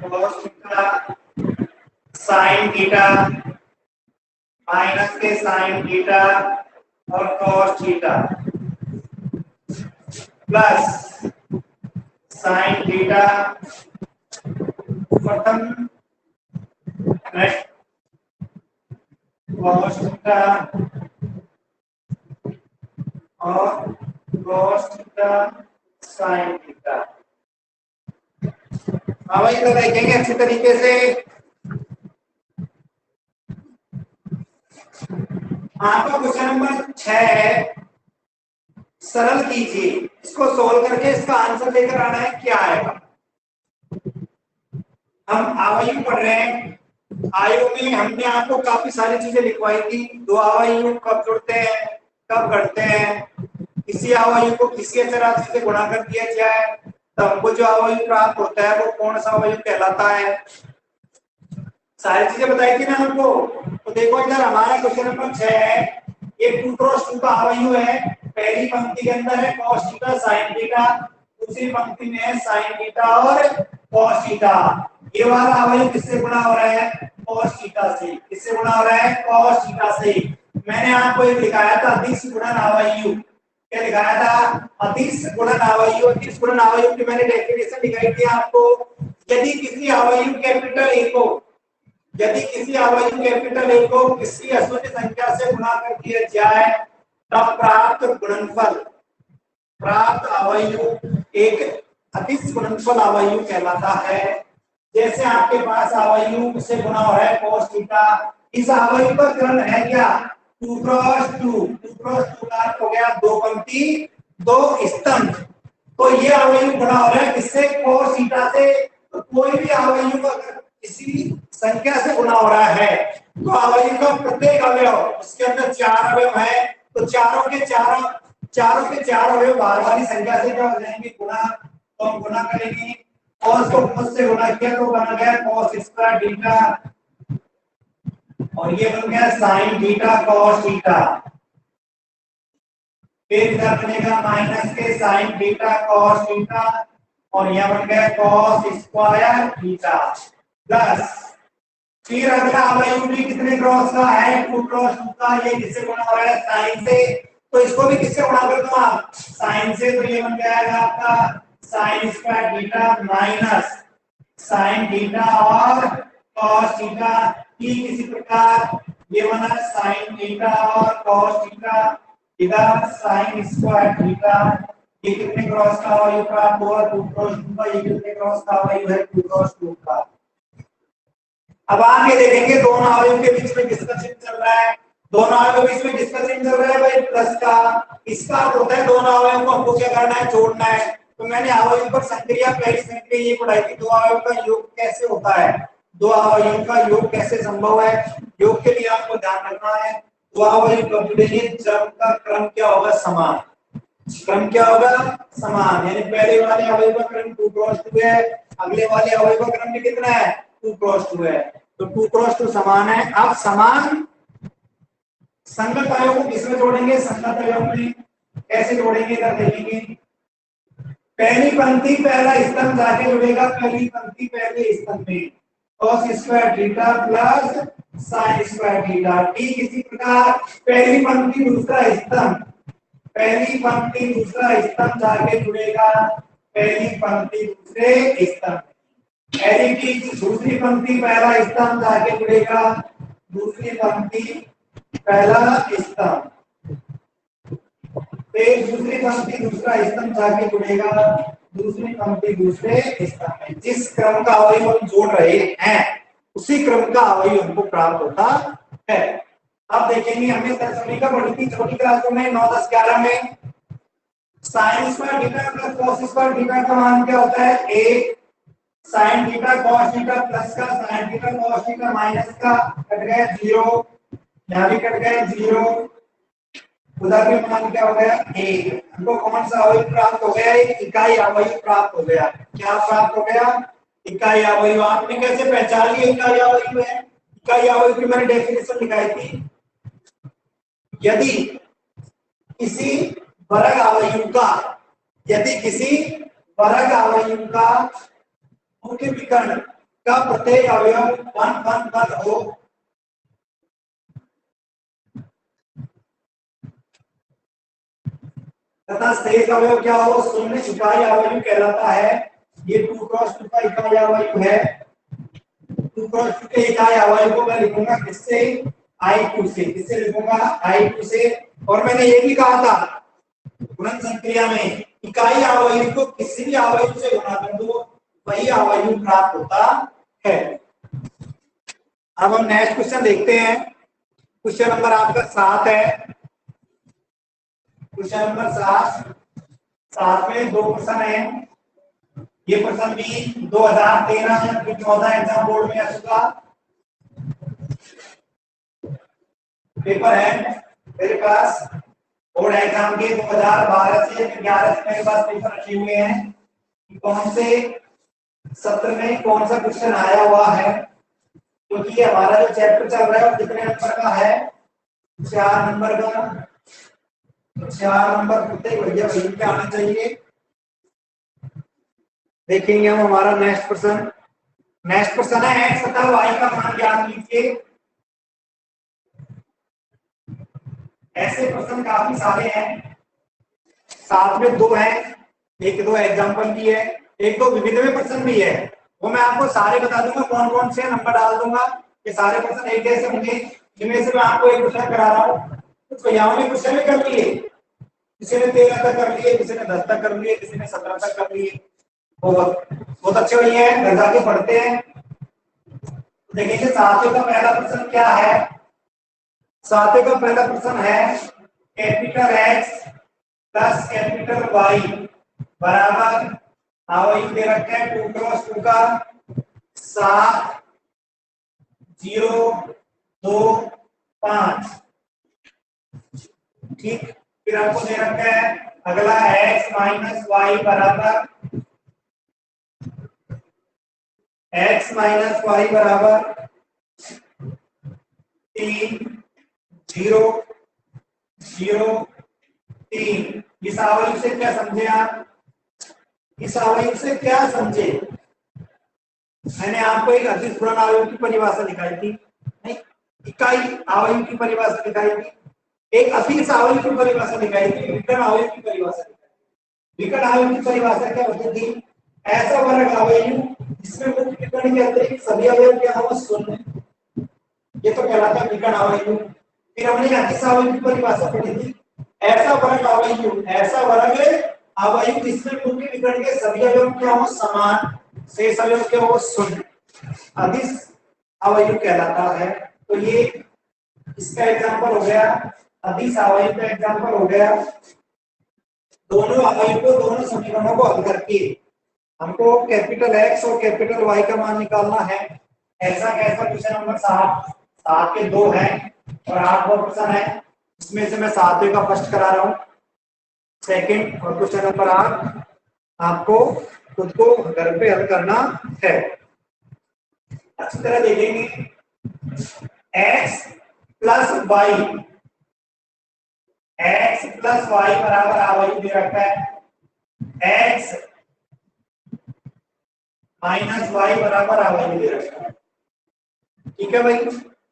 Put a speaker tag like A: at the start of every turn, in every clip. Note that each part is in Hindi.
A: cos theta sin theta minus के sin थीटा और cos theta plus sin theta प्रथम cos थीटा और cos थीटा sin थीटा। अब इधर देखेंगे अच्छी तरीके से। आपका क्वेश्चन नंबर 6 है, सरल कीजिए, इसको सोल्व करके इसका आंसर लेकर आना है, क्या आएगा। हम आयु पढ़ रहे हैं, आयु में हमने आपको काफी सारी चीजें लिखवाई थी। दो आयु कब जुड़ते हैं, कब घटते हैं, किसी आयु को किसी अच्छी राशि से गुणा कर दिया जाए तो हमको जो आयु प्राप्त होता है वो कौन सा आयु कहलाता है, सारी चीजें बताई थी ना हमको। तो देखो इधर हमारा क्वेश्चन नंबर 6 है, ये 2×2 का आयु है। पहली पंक्ति के अंदर है cos थीटा sin थीटा, दूसरी पंक्ति में है sin थीटा और cos थीटा। ये वाला आयु किससे गुणा हो रहा है, cos थीटा से। किससे गुणा हो रहा है, cos थीटा से। मैंने आपको एक दिखाया था अदिश गुणन आयु, क्या दिखाया था, अदिश गुणन आयु। अदिश गुणन आयु की मैंने डेफिनेशन दिखाई थी आपको। यदि किसी आयु कैपिटल ए को, यदि किसी आयु कैपिटल ए को किसी अशून्य संख्या से गुणा कर दिया जाए तब प्राप्त गुणनफल, प्राप्त आयु एक अदिश गुणनफल आयु कहलाता है। जैसे आपके पास आयु से गुणा हो रहा है cos थीटा, इस आयु का क्रम है क्या, 2×2। 2×2 का अर्थ हो गया दो पंक्ति दो स्तंभ। तो ये आयु गुणा हो रहा है किससे, cos थीटा से। तो कोई भी आयु का किसी संख्या से गुणा हो रहा है तो आयु का प्रत्येक अवयव, उसके अंदर 4 अवयव है, तो चारों के चार अवयव बाहर वाली संख्या से क्या हो जाएंगे, गुणा। तो हम गुणा करेंगे, cos को cos से गुणा किया तो बन गया cos स्क्वायर थीटा, और ये बन गया sin थीटा cos थीटा। फिर इधर बनेगा माइनस के sin थीटा cos थीटा, और यह बन गया cos स्क्वायर थीटा प्लस। फिर अगला आयु भी कितने क्रॉस का है, 2×2 का। ये किससे गुणा हो रहा है, साइन से। तो इसको भी किससे गुणा कर दो आप, साइन से। तो ये बन जाएगा आपका sign square theta minus sine theta और कॉस थीटा। ठीक इसी प्रकार ये बना साइन थीटा और कॉस थीटा, इधर साइन स्क्वायर थीटा। ये कितने क्रॉस का आयु प्राप्त हुआ, 2×2 का। ये कितने क्रॉस का आयु है, 2×2 का। अब आगे देखेंगे दोनों आयु के बीच में डिस्कशन चल रहा है, दोनों आयु के बीच में डिस्कशन चल रहा है भाई प्लस का। इसका होता है दोनों आयु को हमको क्या करना है, जोड़ना है। तो मैंने आयु पर संक्रिया, पहली संक्रिया ये पढ़ाई थी, दो आयु का योग कैसे होता है, दो आयु का योग कैसे संभव है। योग के लिए आपको ध्यान रखना है, दो आयु कब जुड़ेंगे जब का क्रम क्या होगा, समान। क्रम क्या होगा, समान। यानी पहले वाले आयु का क्रम 2×2 है, अगले वाले आयु का क्रम कितना है, 2×2 है। तो 2×2 समान है। अब समान संगत आयु को किसमें जोड़ेंगे, संगत आयु में कैसे जोड़ेंगे, इधर देखेंगे। पहली पंक्ति पहला स्तंभ जाके जुड़ेगा, पहली पंक्ति पहले स्तंभ में cos square theta plus sin square theta. ठीक इसी प्रकार पहली पंक्ति दूसरा स्तंभ, पहली पंक्ति दूसरा स्तंभ जाके जुड़ेगा, पहली पंक्ति दूसरे स्तंभ। दूसरी पंक्ति पहला स्तंभ जाके जुड़ेगा, दूसरी पंक्ति पहला स्तंभ, फिर दूसरी पंक्ति दूसरा स्तंभ जाके जुड़ेगा, दूसरी पंक्ति दूसरे स्तंभ में। जिस क्रम का अवयव हम जोड़ रहे हैं उसी क्रम का अवयव हमको प्राप्त होता है। अब देखेंगे हमने दशमी का पढ़ी थी छोटी क्लासों में 9, 10, 11 में। Sine square theta plus cos square theta का मान क्या होता है, 1। Sine theta cos theta plus का, sine theta cos theta minus का, कट गया 0, यहाँ भी कट गया 0, उधर भी मान क्या हो गया 1। हमको कौन सा अवयव प्राप्त हो गया, एक इकाई अवयव प्राप्त हो गया। क्या प्राप्त हो गया, इकाई अवयव। आपने कैसे पहचान लिया इकाई अवयव है, इकाई अवयव की मैंने डेफिनेशन लिखाई थी। यदि किसी वर्ग अवयव का यदि किसी वर्ग अवयव का मुख्य विकर्ण का प्रत्येक अवयव 1 1 1 हो तथा शेष अवयव क्या हो, शून्य इकाई अवयव कहलाता है। ये 2 क्रॉस 2 का इकाई अवयव है। 2 क्रॉस 2 के इकाई अवयव को मैं लिखूंगा किससे, I2 से। किससे लिखूंगा, I2 से। और मैंने ये भी कहा था गुणन संक्रिया में इकाई अवयव को किसी भी अवयव से गुणा कर दो वही अवयव प्राप्त होता है। अब हम नेक्स्ट क्वेश्चन देखते हैं। क्वेश्चन नंबर आपका 7 है। क्वेश्चन नंबर 7 में 2 प्रश्न है। ये प्रश्न भी 2013 या 2014 एग्जाम बोर्ड में आ चुका पेपर है मेरे पास। बोर्ड एग्जाम के 2012 से 11 से मेरे पास पेपर रखे हुए हैं कि कौन से सत्र में कौन सा क्वेश्चन आया हुआ है, क्योंकि ये हमारा जो चैप्टर चल रहा है वो कितने नंबर का है, 4 नंबर का। 4 नंबर प्रत्येक भैया वही पे आना चाहिए। देखेंगे हम हमारा नेक्स्ट प्रश्न है x तथा y का मान ज्ञात कीजिए। ऐसे प्रश्न काफी सारे हैं, 7 में 2 हैं, एक 2 एग्जाम्पल की है, एक 2 विविध में प्रश्न भी है। वो मैं आपको सारे बता दूंगा, कौन कौन से नंबर डाल दूंगा। ये सारे प्रश्न एक जैसे होंगे, जिनमें से मैं आपको एक क्वेश्चन करा रहा हूँ। कुछ भैयाओं ने क्वेश्चन भी कर लिए, किसी ने 13 तक कर लिए, किसी ने 10 तक कर लिए, किसी ने 17 तक कर लिए। बहुत अच्छे भैया हैं, घर जाके पढ़ते हैं। देखिए 7 का पहला प्रश्न क्या है। 7 का पहला प्रश्न है capital X plus capital Y बराबर अवयव दे रखा है 2 क्रॉस 2 का 7 0 2 5। ठीक, फिर आपको दे रखा है अगला x माइनस वाई बराबर तीन 0 0 3। इस अवयव से क्या समझे आप, इस अवयव से क्या समझे। मैंने आपको एक अदिश गुणन अवयव की परिभाषा दिखाई थी, नहीं इकाई अवयव की परिभाषा दिखाई थी, एक अदिश अवयव की परिभाषा दिखाई थी, विकर्ण अवयव की परिभाषा दिखाई। विकर्ण अवयव की परिभाषा क्या होती थी, ऐसा वर्ग अवयव जिसमें मुख्य विकर्ण के अतिरिक्त सभी अवयव क्या हो शून्य, ये तो कहलाता है विकर्ण अवयव। फिर हमने अदिश अवयव की परिभाषा पढ़ी थी, ऐसा वर्ग अवयव जिसमें मुख्य विकर्ण के सभी अवयव क्या हो समान, शेष अवयव क्या हो शून्य, अदिश अवयव कहलाता है। तो ये इसका एग्जांपल हो गया, अदिश अवयव का एग्जांपल हो गया। दोनों अवयव को, दोनों समीकरणों को हल करके हमको कैपिटल X और कैपिटल Y का मान निकालना है। ऐसा कैसा क्वेश्चन नंबर 7 के 2 हैं और 8 और प्रश्न है, इसमें से मैं 7वें का फर्स्ट करा रहा हूँ, सेकंड और क्वेश्चन नंबर 8 आपको खुद को घर पे हल करना है। अच्छी तरह देखेंगे, x प्लस वाई बराबर अवयव दे रखा है, x माइनस वाई बराबर अवयव दे रखा है। ठीक है भाई।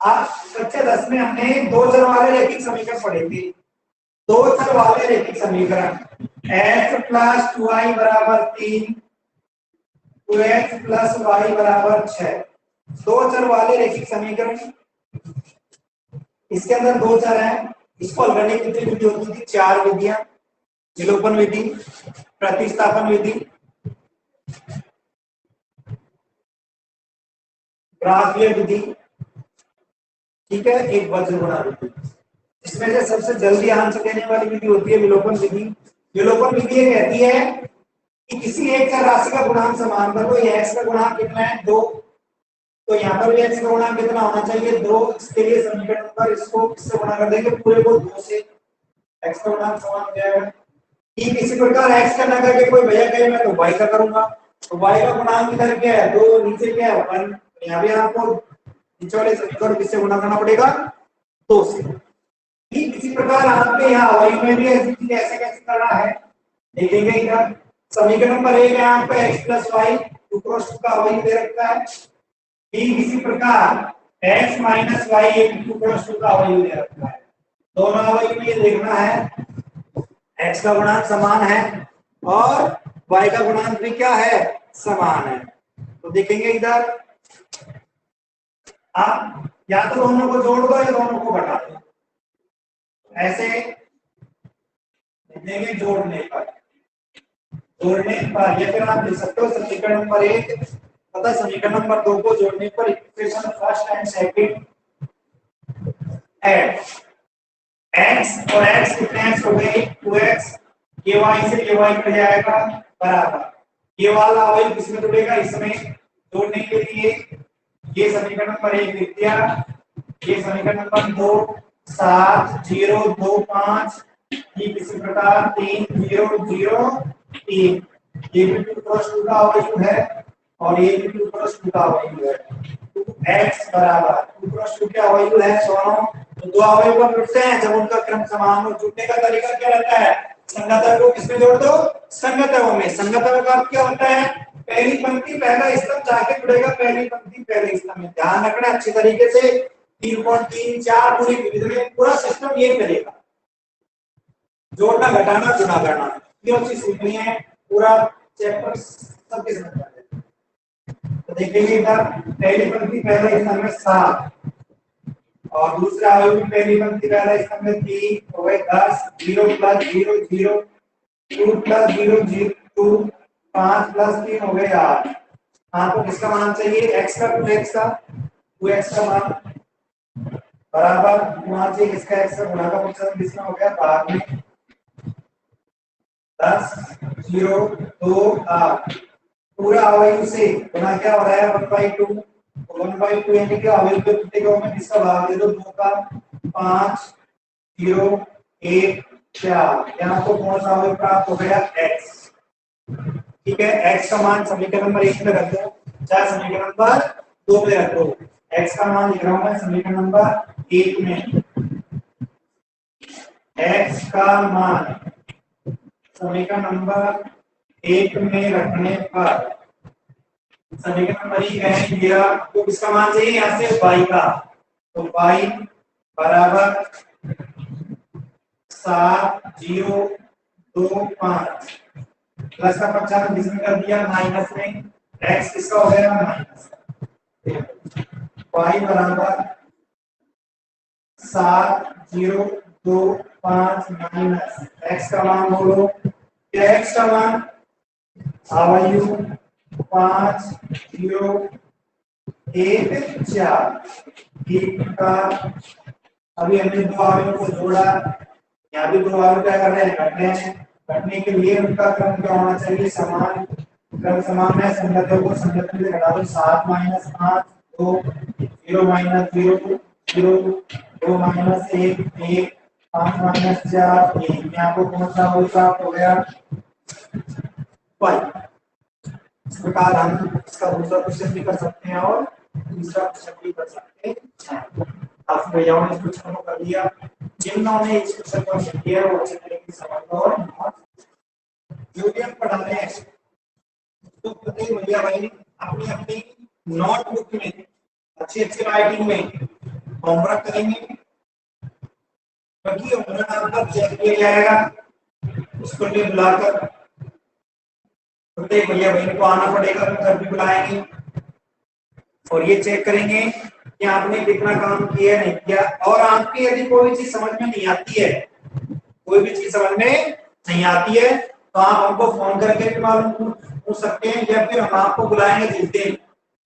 A: आज कक्षा 10 में हमने 2 चर वाले रैखिक समीकरण पढ़े थे। 2 चर वाले रैखिक समीकरण x प्लस 2y बराबर 3, 2x प्लस y बराबर 6। 2 चर वाले रैखिक समीकरण, इसके अंदर 2 चर हैं, इसको हल करने की कितनी विधि होती थी, 4 विधियां, विलोपन विधि, प्रतिस्थापन विधि, ग्राफीय विधि, ठीक है, एक वज्र गुणा विधि। इसमें से सबसे जल्दी आंसर देने वाली विधि होती है विलोपन विधि। विलोपन विधि ये कहती है कि किसी एक चर राशि का गुणांक समान कर लो, ये x का गुणांक कितना है 2, तो यहाँ पर भी x का गुणांक कितना होना चाहिए 2। इसके लिए समीकरण पर इसको किससे गुणा कर देंगे, पूरे को 2 से, x का गुणांक समान हो जाएगा। ठीक इसी प्रकार x का ना करके कोई भैया कहे मैं तो y का करूंगा, तो y का गुणांक इधर क्या है 2, नीचे क्या है 1, यहाँ भी आपको नीचे वाले समीकरण किससे गुणा करना पड़ेगा 2 से। ठीक इसी प्रकार आपके यहाँ अवयव में भी ऐसी चीज ऐसे कैसे करना है, देखेंगे इधर समीकरण नंबर 1 है आपका x plus y two cross two का अवयव दे रखा है। ठीक इसी प्रकार x माइनस वाई एक टू क्रॉस टू का अवयव दे रखा है। दोनों अवयव में ये देखना है x का गुणांक समान है और y का गुणांक भी क्या है, समान है। तो देखेंगे इधर आप या तो दोनों को जोड़ दो या दोनों को घटा दो, ऐसे देखेंगे जोड़ने पर या फिर आप लिख सकते हो समीकरण नंबर 1 तथा समीकरण नंबर 2 को जोड़ने पर इक्वेशन फर्स्ट एंड सेकंड है x और x कितने x हो गए 2x, ky से ky कट जाएगा बराबर ये वाला अवयव किसमें जुड़ेगा, इसमें जोड़ने के लिए ये समीकरण नंबर 1 लिख दिया, ये समीकरण नंबर 2 7 0 2 5 ठीक इसी प्रकार 3 0 0 3 ये भी 2 क्रॉस 2 का अवयव है और ये भी 2 क्रॉस 2 का अवयव है। 2x बराबर 2 क्रॉस 2 के अवयव है दोनों, तो दो अवयव कब जुड़ते हैं, जब उनका क्रम समान हो। जुड़ने का तरीका क्या रहता है, संगत को किसमें जोड़ दो, संगत में। संगत का अर्थ क्या होता है, पहली पंक्ति पहला स्तंभ जाके जुड़ेगा पहली पंक्ति पहले स्तंभ में। ध्यान रखना अच्छी तरीके से 3.3 4 पूरी विधि में पूरा सिस्टम ये करेगा, जोड़ना घटाना गुणा करना, ये चीज सीखनी है। पूरा चैप्टर सबके समझ आ जाएगा। तो देखेंगे इधर पहली पंक्ति पहले स्तंभ में 7 और दूसरा अवयव भी पहली पंक्ति पहला स्तंभ में 3 हो गए 10 0 प्लस 0 0 2 प्लस 0 0 2 5 प्लस 3 हो गए 8। आपको किसका मान चाहिए, x का 2x का 2x का मान बराबर मान चाहिए किसका x का गुणा का फंक्शन किसका हो गया भाग में 10 0 2 8 पूरा अवयव से गुणा क्या हो रहा है 1/2 1/2 यानी कि अवयव के प्रत्येक में किसका भाग दे दो 2 का 5 0 1 4 यहाँ को कौन सा अवयव प्राप्त हो गया x। ठीक है x का मान समीकरण नंबर 1 में रख दो, चाहे समीकरण नंबर 2 में रख दो। x का मान लिख रहा हूं मैं समीकरण नंबर 1 में, x का मान समीकरण नंबर 1 में रखने पर समीकरण नंबर 1 है दिया तो किसका मान चाहिए यहाँ से y का, तो y बराबर 7 0 2 5 प्लस का पक्षांतर किसमें कर दिया माइनस में, x किसका हो गया माइनस, y बराबर 7 0 2 5 माइनस x का मान बोलो क्या x का मान अवयव 5 0 1 4 एक का। अभी हमने दो अवयवों को जोड़ा, यहाँ भी दो अवयव क्या कर रहे हैं घट रहे हैं, घटने के लिए उनका क्रम क्या होना चाहिए समान, क्रम समान है संगत को संगत में घटा दो 7 माइनस 5 2 0 माइनस 0 0 2 माइनस 1 1 5 माइनस 4 1 यहाँ को कौन सा अवयव प्राप्त हो गया y। इस प्रकार हम इसका दूसरा क्वेश्चन भी कर सकते हैं और तीसरा क्वेश्चन भी कर सकते हैं। आप भैयाओं ने क्वेश्चन को कर लिया, जिन्होंने इस क्वेश्चन को किया वो अच्छे तरीके से समझ लो। और जो भी हम पढ़ा रहे हैं तो प्रत्येक भैया भाई अपनी अपनी नोटबुक में अच्छी अच्छी राइटिंग में होमवर्क करेंगे, क्योंकि होमवर्क आपका चेक किया जाएगा, उसको भी बुलाकर प्रत्येक भैया बहन को आना पड़ेगा, तो घर भी बुलाएंगे और ये चेक करेंगे कि आपने कितना काम किया नहीं किया। और आपकी यदि कोई चीज समझ में नहीं आती है, कोई भी चीज समझ में नहीं आती है तो आप हमको फोन करके भी मालूम पूछ सकते हैं, या फिर हम आपको बुलाएंगे जिस दिन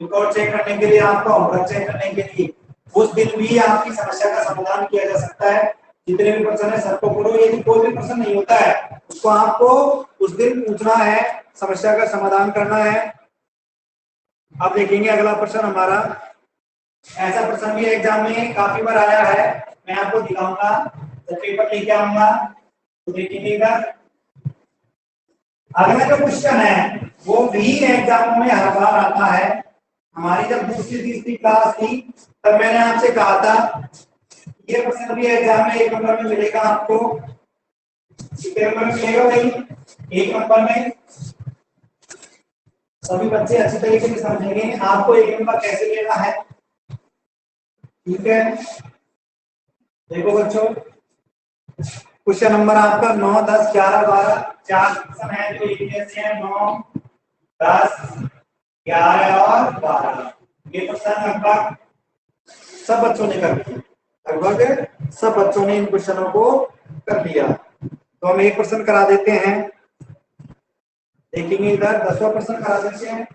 A: रिकॉर्ड चेक करने के लिए, आपका होमवर्क चेक करने के लिए, उस दिन भी आपकी समस्या का समाधान किया जा सकता है। जितने भी प्रश्न है सबको करो, यदि कोई भी प्रश्न नहीं होता है उसको आपको उस दिन पूछना है, समस्या का समाधान करना है। अब देखेंगे अगला प्रश्न हमारा, ऐसा प्रश्न भी एग्जाम में काफी बार आया है, मैं आपको दिखाऊंगा जब पेपर लेके आऊंगा तो देखेंगे। अगला जो क्वेश्चन है वो भी एग्जाम में हर बार आता है। हमारी जब दूसरी तीसरी क्लास थी तब मैंने आपसे कहा था ये प्रश्न भी एग्जाम में 1 नंबर में मिलेगा आपको, कितने नंबर में मिलेगा भाई एक नंबर में सभी बच्चे अच्छी तरीके से समझेंगे आपको एक नंबर कैसे लेना है। ठीक है, देखो बच्चों, क्वेश्चन नंबर आपका 9, 10, 11, 12 चार क्वेश्चन है जो एक जैसे हैं 9, 10, 11 और 12। ये क्वेश्चन लगभग सब बच्चों ने कर दिया, लगभग सब बच्चों ने इन क्वेश्चनों को कर दिया। तो हम एक क्वेश्चन करा देते हैं, देखेंगे इधर 10वां क्वेश्चन करा देते हैं,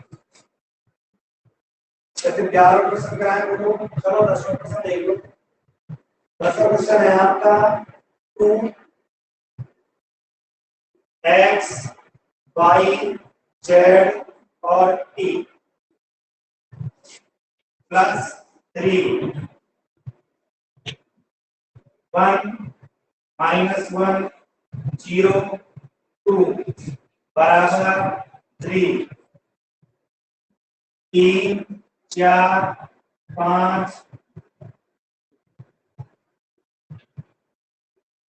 A: जैसे 11वां क्वेश्चन कराएं वो तो चलो 10वां क्वेश्चन देख लो। 10वां क्वेश्चन है आपका 2 x y z और t प्लस 3 1 -1 0 2 बराबर 3 3 4 5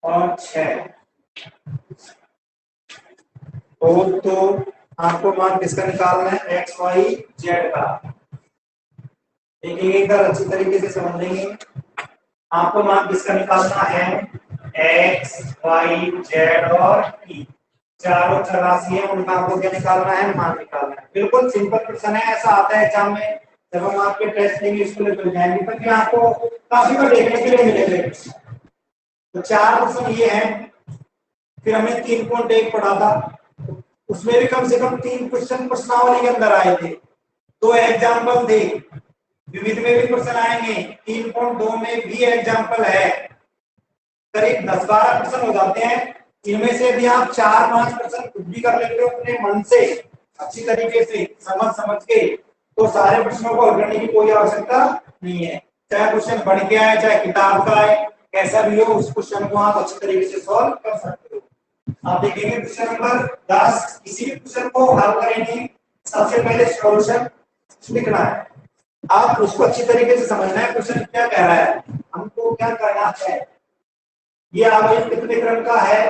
A: और 6। तो आपको मार्क किसका निकालना है, एक्स वाई जेड का। देखिए इधर अच्छी तरीके से समझ लेंगे, आपको मार्क किसका निकालना है, एक्स वाई जेड और टी चारों चरासी है, उनका आपको क्या निकालना है, मार्क निकालना है। बिल्कुल सिंपल क्वेश्चन है, ऐसा आता है एग्जाम में जब हम आपके टेस्ट लेंगे स्कूल में जाएंगे तब भी आपको काफी बार देखने के लिए मिलेंगे। तो 4 क्वेश्चन ये है, फिर हमने 3.1 पढ़ा था, उसमें भी कम से कम 3 क्वेश्चन प्रश्नावली के अंदर आए थे। 2 एग्जाम्पल थे, विविध में भी क्वेश्चन आएंगे, 3.2 में भी एग्जाम्पल है, करीब 10-12 क्वेश्चन हो जाते हैं। इनमें से भी आप 4-5 क्वेश्चन खुद भी कर लेते हो अपने मन से अच्छी तरीके से समझ के, तो सारे प्रश्नों को हल करने की कोई आवश्यकता नहीं है। चाहे क्वेश्चन बढ़ के आए, चाहे किताब का आए, कैसा भी हो उस क्वेश्चन को आप अच्छी तरीके से सॉल्व कर सकते हो। आप देखेंगे क्वेश्चन नंबर 10, किसी भी क्वेश्चन को हल करेंगे सबसे पहले सॉल्यूशन लिखना है, आप उसको अच्छी तरीके से समझना है क्वेश्चन क्या कह रहा है, हमको क्या करना है। ये अवयव कितने क्रम का है,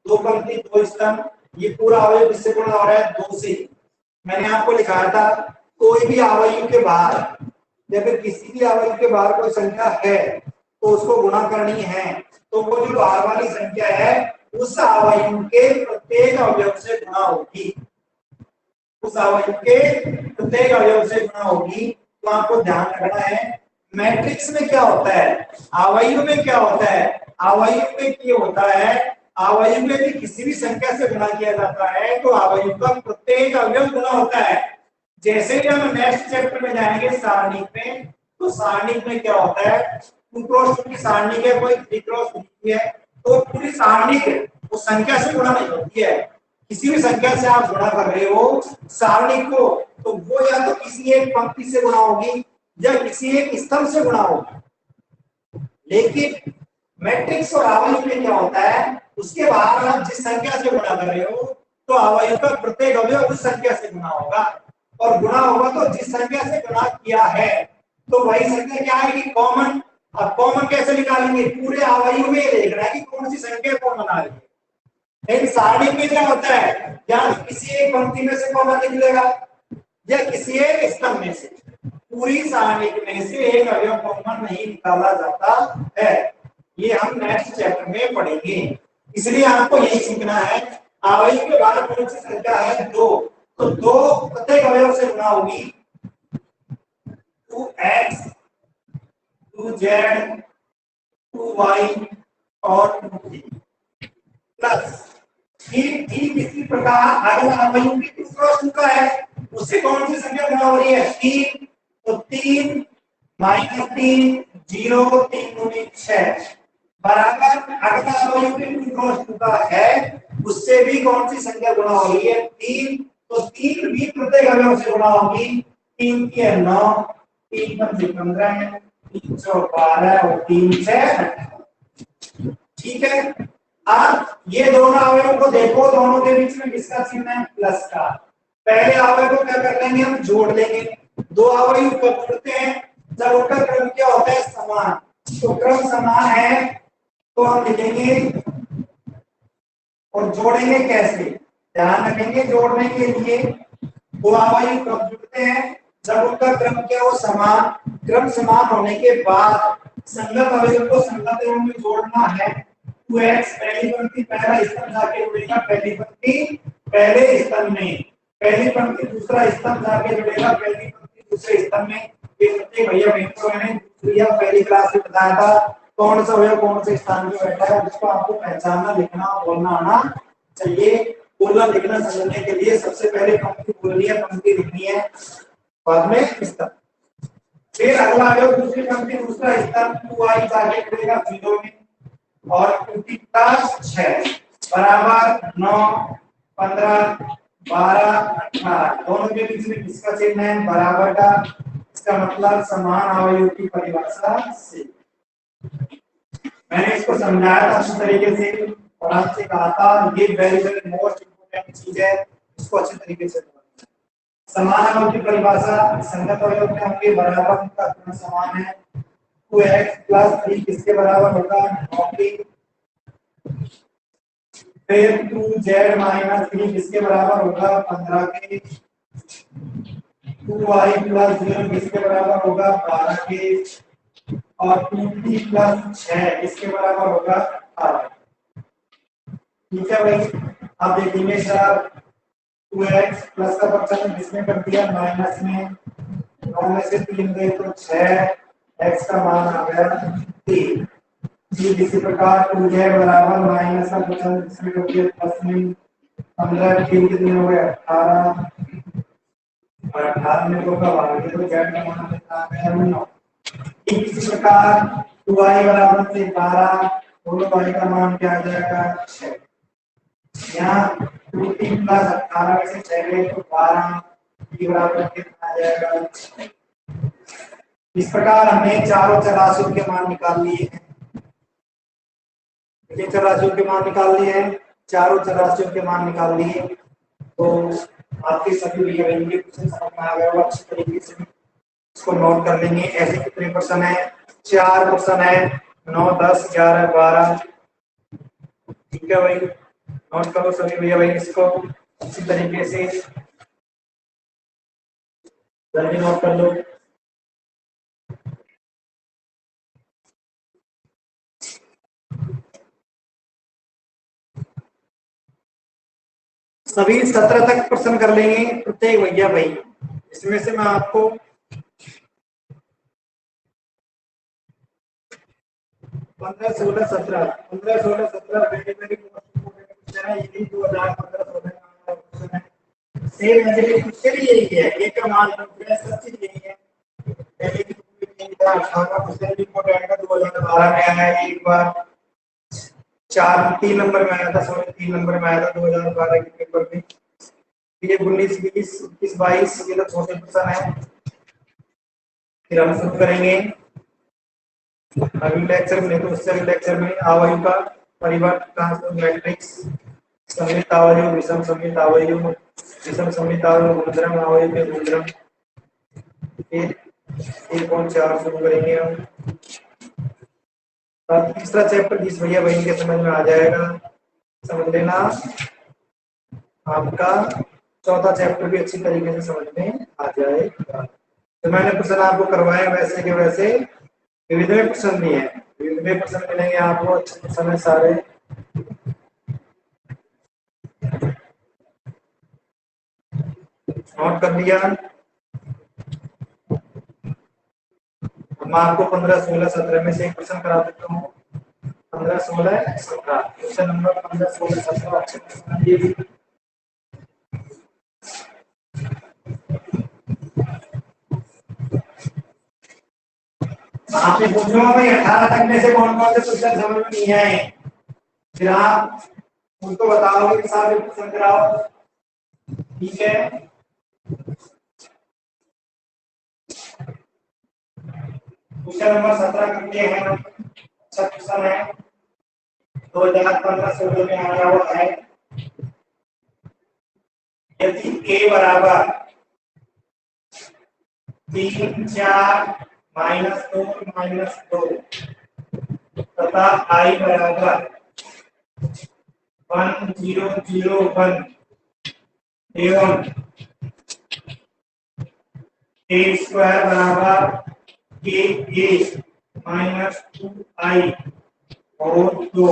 A: 2 पंक्ति 2 स्तंभ, ये पूरा अवयव किससे गुणा हो रहा है, 2 से। मैंने आपको लिखाया था कोई भी अवयव के बाहर या फिर किसी भी अवयव के बाहर कोई संख्या है तो उसको गुणा करनी है, तो वो जो बाहर वाली संख्या है उस अवयव के प्रत्येक अवयव से गुणा होगी, उस अवयव के प्रत्येक अवयव से गुणा होगी। तो आपको ध्यान रखना है मैट्रिक्स में क्या होता है, अवयव में क्या होता है, अवयव में क्या होता है, अवयव में भी किसी भी संख्या से गुणा किया जाता है तो अवयव का प्रत्येक अवयव गुणा होता है। जैसे ही हम नेक्स्ट चैप्टर में जाएंगे सारणिक में, तो सारणिक में क्या होता है, 2 क्रॉस 2 की सारणिक है, कोई 3 क्रॉस 3 की है, तो पूरी सारणिक उस संख्या से गुणा नहीं होती है। किसी भी संख्या से आप गुणा कर रहे हो सारणिक को, तो वो या तो किसी एक पंक्ति से गुणा होगी या किसी एक स्तंभ से गुणा होगी। लेकिन मैट्रिक्स और अवयव में क्या होता है, उसके बाहर आप जिस संख्या से गुणा कर रहे हो तो अवयव का प्रत्येक अवयव उस संख्या से गुणा होगा, और गुणा होगा तो जिस संख्या से गुणा किया है तो वही संख्या क्या आएगी, कॉमन। अब कॉमन कैसे निकालेंगे, पूरे अवयव में देखना है कि कौन सी संख्या कॉमन आ रही है। लेकिन सारणी में क्या होता है, या किसी एक पंक्ति में से कॉमन निकलेगा या किसी एक स्तंभ में से, पूरी सारणी में से एक अवयव कॉमन नहीं निकाला जाता है। ये हम नेक्स्ट चैप्टर में पढ़ेंगे, इसलिए आपको यही सीखना है अवयव के बाद कौन सी संख्या है, 2, तो 2 प्रत्येक अवयव से गुणा होगी, 2x 2z 2y और 2t प्लस ठीक इसी प्रकार अगला अवयव भी 2 क्रॉस 2 का है, उससे कौन सी संख्या गुणा हो रही है, 3, तो 3 -3 0 3 दूनी 6 बराबर अगला अवयव भी 2 क्रॉस 2 का है, उससे भी कौन सी संख्या गुणा हो रही है, 3, तो 3 भी प्रत्येक अवयव से गुणा होगी, 3 की 9 3 पंजे 15 3 चौक 12 और 3 6। ठीक है, अब ये दोनों अवयवों को देखो, दोनों के बीच में किसका चिन्ह है, प्लस का। पहले अवयव को क्या कर लेंगे, हम जोड़ लेंगे। 2 अवयव को जोड़ते हैं जब उनका क्रम क्या होता है, समान, तो क्रम समान है तो हम लिखेंगे और जोड़ेंगे कैसे, ध्यान रखेंगे जोड़ने के लिए वो अवयव कब जुड़ते हैं, जब उनका क्रम क्या हो समान, क्रम समान होने के बाद संगत अवयव को संगत अवयव में जोड़ना है। 2x पहली पंक्ति पहला स्तंभ जाके जुड़ेगा पहली पंक्ति पहले स्तंभ में, पहली पंक्ति दूसरा स्तंभ जाके जुड़ेगा पहली पंक्ति दूसरे स्तंभ में। ये सत्य भैया मित्रों मैंने दूसरी या पहली क्लास में बताया था कौन सा अवयव कौन से स्थान पे बैठा है, जिसको आपको पहचानना लिखना बोलना आना चाहिए। बोलना लिखना समझने के लिए सबसे पहले पंक्ति बोलनी है, पंक्ति लिखनी है, बाद में स्तंभ। फिर अगला अवयव दूसरी पंक्ति दूसरा स्तंभ 2i जाके जुड़ेगा 0 में और 2t + 6 बराबर 9 15 12 18 दोनों के बीच में किसका चिन्ह है, बराबर का। इसका मतलब समान अवयव की परिभाषा से मैंने इसको समझाया था अच्छी तरीके से और आपसे कहा था ये वेरी वेरी मोस्ट इंपोर्टेंट चीज है, इसको अच्छी तरीके से समझना। समान अवयव की परिभाषा संगत अवयव में होंगे बराबर उनका गुण समान है। 2x + 3 किसके बराबर होगा, 9 के। फिर 2z - 3 किसके बराबर होगा, 15 के। 2y + 0 किसके बराबर होगा, 12 के। और 2t + 6 किसके बराबर होगा, 18। ठीक है भाई, अब देखेंगे सर 2x प्लस का फंक्शन किसमें कर दिया, माइनस में। 9 में से 3 गए तो 6, x का मान आ गया 3। ठीक इसी प्रकार 2z बराबर माइनस का फंक्शन किसमें कर दिया, प्लस में। 15 3 कितने हो गए, 18 और 18 में तो कब आ गए, तो z का मान आ गया 9। इसी प्रकार 2y बराबर से 12, दोनों y का मान क्या आ जाएगा, 6। यहाँ 2t + 18 में से 6 गए तो 12 t बराबर कितना आ जाएगा, 6। इस प्रकार हमने चारों चरराशियों के मान निकाल लिए हैं। कितने चरराशियों के मान निकाल लिए हैं, चारों चरराशियों के मान निकाल लिए। तो आपके सभी भैया बहन के क्वेश्चन समझ में आ गया होगा, अच्छी तरीके से इसको नोट कर लेंगे। ऐसे कितने क्वेश्चन है, 4 क्वेश्चन है, 9 10 11 12। ठीक है भाई, नोट करो सभी भैया भाई इसको अच्छी तरीके से, जल्दी नोट कर लो। सभी 17 तक प्रश्न कर लेंगे प्रत्येक भैया भाई। इसमें से मैं आपको 15 16 17 15 16 17 very very most important question है। यही 2015 16 का क्वेश्चन है। सेम एग्जैक्टली क्वेश्चन ही यही है, एक का मान सब चीज यही है। पहले की नहीं था, 18 क्वेश्चन भी इंपोर्टेंट है, 2012 में आया है एक बार, 3 नंबर में आया था, सॉरी 3 नंबर में आया था 2012 के पेपर में। ये 19 20 21 22 ये तो छोटे क्वेश्चन है। फिर हम शुरू करेंगे अगले लेक्चर में, तो उससे अगले लेक्चर में अवयव का परिवार ट्रांसफॉर्म मैट्रिक्स, सममित अवयव, विषम सममित अवयव, विषम सममित अवयव, गुणधर्म अवयव के गुणधर्म, फिर 1.4 शुरू करेंगे हम। अब तीसरा चैप्टर जिस भैया बहन के समझ में आ जाएगा समझ लेना, आपका चौथा चैप्टर भी अच्छी तरीके से समझ में आ जाएगा। तो मैंने क्वेश्चन आपको करवाए वैसे के वैसे विविध में क्वेश्चन भी है, विविध में क्वेश्चन मिलेंगे आपको, अच्छे क्वेश्चन है सारे। नोट कर लिया। मैं आपको 15 16 17 में से एक क्वेश्चन करा देता हूँ। 15 16 17 क्वेश्चन नंबर 15 16 17 अच्छे क्वेश्चन ये भी। आपने पूछा भाई 18 तक में से कौन कौन से क्वेश्चन समझ में नहीं आए, फिर आप उनको बताओगे कि सारे क्वेश्चन कराओ। ठीक है, क्वेश्चन नंबर 17 करते हैं। अच्छा क्वेश्चन है, 2015 16 में आया हुआ है। यदि a बराबर 3 4 -2 -2 तथा i बराबर 1 0 0 1 एवं ए स्क्वायर बराबर के ए माइनस 2i और 2।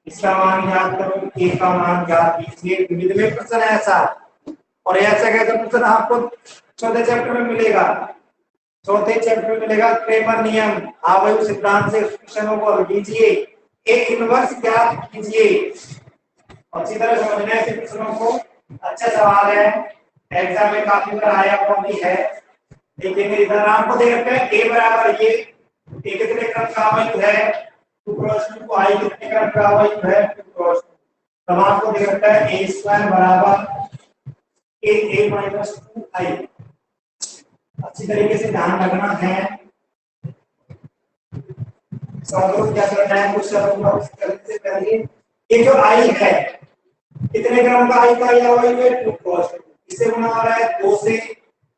A: इसका मान ज्ञात करो, ए का मान ज्ञात कीजिए। विविध में प्रश्न है ऐसा, और ऐसा का प्रश्न आपको चौथे चैप्टर में मिलेगा। चौथे चैप्टर में मिलेगा क्रेमर नियम, आवर्त सिद्धांत से प्रश्नों को हल कीजिए, ए इनवर्स ज्ञात कीजिए। अच्छी तरह समझना है ऐसे प्रश्नों को। अच्छा सवाल है, एग्जाम में काफी बार आया हुआ भी है। लेकिन इधर आपको दे रखा है ए बराबर ये ए कितने क्रम का अवयव है 2 क्रॉस 2, आई कितने क्रम का अवयव है 2 क्रॉस 2। तब आपको दे रखा है ए स्क्वायर बराबर ए माइनस 2i। अच्छी तरीके से ध्यान रखना है, समझो क्या करना है। कुछ से पहले ये जो आई है कितने क्रम का आई का अवयव है 2 क्रॉस 2। इसे गुणा हो रहा है 2 से,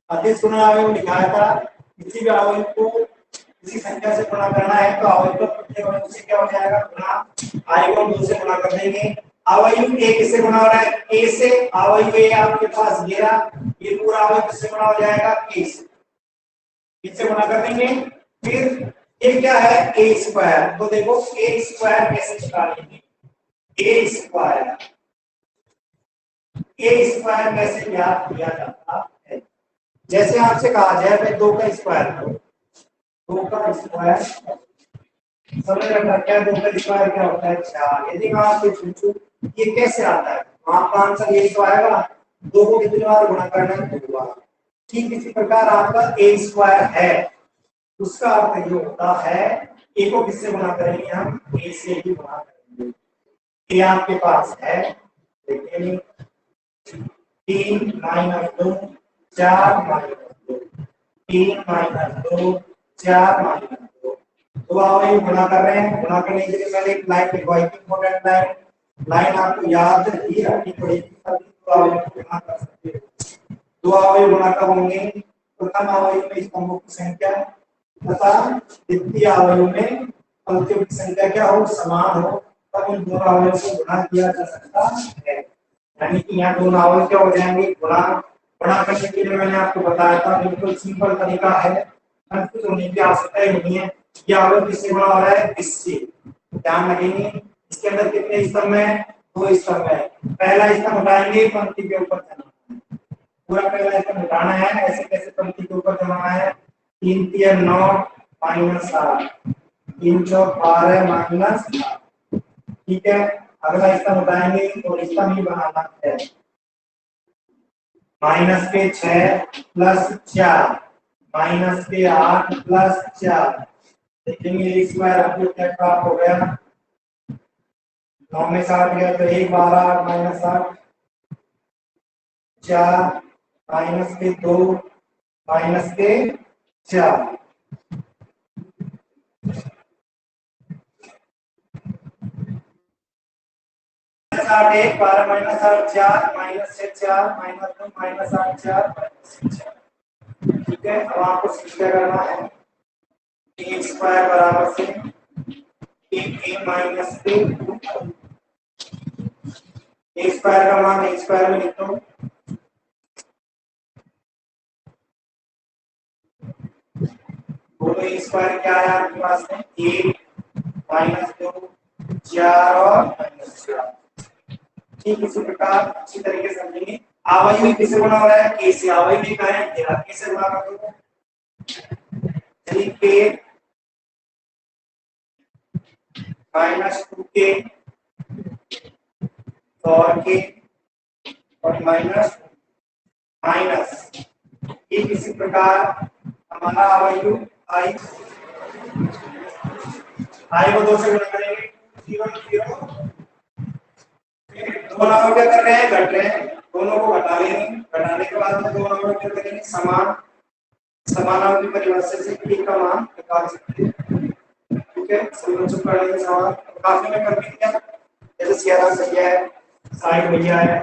A: अधिक गुणा अवयव लिखाया था। किसी भी अवयव को किसी संख्या से गुणा करना है तो अवयव को प्रत्येक अवयव से क्या हो जाएगा गुणा, आई को 2 से गुणा कर देंगे। अवयव ए किससे गुणा हो रहा है ए से, अवयव ए आपके पास 11, ये पूरा अवयव किससे गुणा हो जाएगा ए से, इससे गुणा कर देंगे। फिर ये क्या है ए स्क्वायर, तो देखो ए स्क्वायर कैसे निकालेंगे, ए स्क्वायर कैसे ज्ञात किया जाता है। जैसे आपसे कहा जाए भाई 2 का स्क्वायर करो, 2 का स्क्वायर समझ रखा क्या 2 का स्क्वायर क्या होता है 4। यदि मैं आपसे पूछूं ये कैसे आता है, तो आपका आंसर यही तो आएगा 2 को कितनी बार गुणा करना है 2 बार। ठीक इसी प्रकार आपका ए स्क्वायर है, उसका अर्थ ये होता है ए को किससे गुणा करेंगे हम, ए से ही गुणा करेंगे। ए आपके पास है देखिए 3 माइनस 2 4 माइनस 2, 3 माइनस 2 4 माइनस 2। तो अवयव गुणा कर रहे हैं, गुणा करने के लिए मैंने एक लाइन लिखवाई थी, इंपॉर्टेंट लाइन आपको याद ही रखनी पड़ेगी तभी तो अवयव गुणा कर सकते हो। 2 अवयव गुणा कब होंगे, प्रथम अवयव में स्तंभों की संख्या तथा द्वितीय अवयव में पंक्तियों की संख्या क्या हो समान हो, तब इन दोनों अवयव को गुणा किया जा सकता है। यानी कि यहाँ दोनों अवयव क्या हो जाएंगे गुणा करने के लिए मैंने आपको बताया था बिल्कुल सिंपल तरीका है, कंफ्यूज होने की आवश्यकता ही नहीं है। ये अवयव किससे गुणा हो रहा है इससे, ध्यान रखेंगे। इसके अंदर कितने स्तंभ हैं 2 स्तंभ है, पहला स्तंभ हटाएंगे पंक्ति के ऊपर जमाना है, पूरा पहला स्तंभ हटाना है। ऐसे कैसे पंक्ति के ऊपर जमाना है 3 3 9 माइनस 8, 3 4 12 माइनस 8। ठीक है, अगला स्तंभ उठाएंगे तो स्तंभ ही बनाना है, माइनस के 6 प्लस 4 माइनस के 8 प्लस 4। देखेंगे ए स्क्वायर आपको क्या प्राप्त हो गया, 9 में 7 गया तो 1 12 8 माइनस 8 4 माइनस के 2 माइनस के 4। 8 1 12 माइनस 8 4 माइनस से 4 माइनस 2 माइनस 8 4 माइनस से 4। ठीक है, अब आपको सीधा करना है ए स्क्वायर बराबर से ए माइनस के ए स्क्वायर का मान ए स्क्वायर में लिख दो, दोनों ए स्क्वायर क्या है आपके पास में 1 माइनस 2 4 और माइनस 4। ठीक इसी प्रकार अच्छी तरीके से समझेंगे। अवयव किससे गुणा हो रहा है के से, अवयव भी कहा है तेरा किससे गुणा कर दो, के माइनस 2 के और के और माइनस माइनस। ठीक इसी प्रकार हमारा अवयव आई को 2 से गुणा करेंगे 0 0। दोनों अवयव क्या कर रहे हैं घट रहे हैं, दोनों को घटा लेंगे, घटाने के बाद में दोनों अवयव क्या करेंगे समान अवयव की परिभाषा से p का मान निकाल सकते हैं। ठीक है, समझ पढ़ लेंगे सवाल काफी में कर दिया, जैसे 11 सही है 60 भैया है।